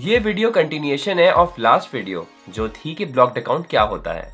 ये video continuation है of last video जो थी कि ब्लॉक्ड अकाउंट क्या होता है।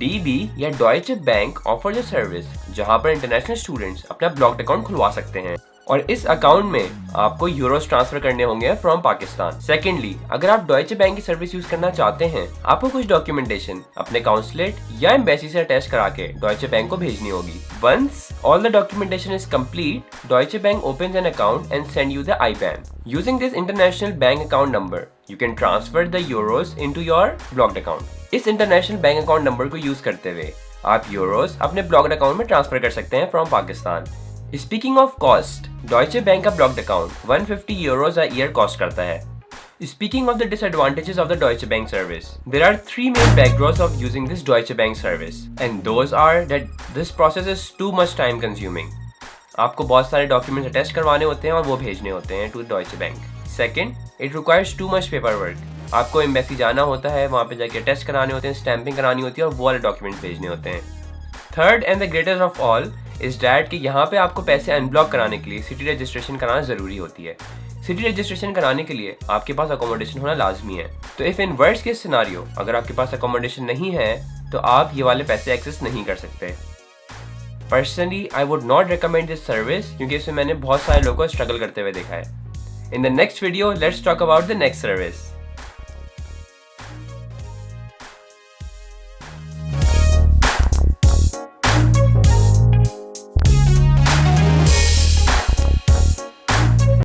DB या Deutsche bank offers a service जहां पर इंटरनेशनल स्टूडेंट्स अपना ब्लॉक्ड अकाउंट खुलवा सकते हैं और इस अकाउंट में आपको यूरोस ट्रांसफर करने होंगे फ्रॉम पाकिस्तान। सेकेंडली, अगर आप डॉयचे बैंक की सर्विस यूज करना चाहते हैं, आपको कुछ डॉक्यूमेंटेशन अपने काउंसलेट या एम्बेसी से अटैच करा के डॉयचे बैंक को भेजनी होगी। Once all the documentation is complete, Deutsche bank opens an account and send you the IBAN. Using this international bank account number, you can transfer the euros into your blocked account. इस international bank account number को use करते हुए आप Euros अपने blocked account में transfer कर सकते हैं from Pakistan. Speaking of cost, Deutsche Bank का blocked account 150 euros a year cost करता है। Speaking of the disadvantages of the Deutsche Bank service, there are three main backdrops of using this Deutsche Bank service, and those are that this process is too much time consuming. आपको बहुत सारे documents attach करवाने होते हैं और वो भेजने होते हैं to Deutsche bank. Second, it requires too much paper work. आपको एम्बेसी जाना होता है, वहाँ पे जाके अटैच कराने होते हैं, स्टैंपिंग करानी होती है और वो वाले डॉक्यूमेंट्स भेजने होते हैं। Third and the greatest of all is that कि यहाँ पे आपको पैसे अनब्लॉक कराने के लिए सिटी रजिस्ट्रेशन कराना जरूरी होती है। सिटी रजिस्ट्रेशन कराने के लिए आपके पास अकोमोडेशन होना लाजमी है। तो if in worst case scenario अगर आपके पास अकोमोडेशन नहीं है तो आप ये वाले पैसे एक्सेस नहीं कर सकते। Personally I would not recommend this service क्योंकि इसमें मैंने बहुत सारे लोगों को स्ट्रगल करते हुए देखा है। In the next video let's talk about the next service.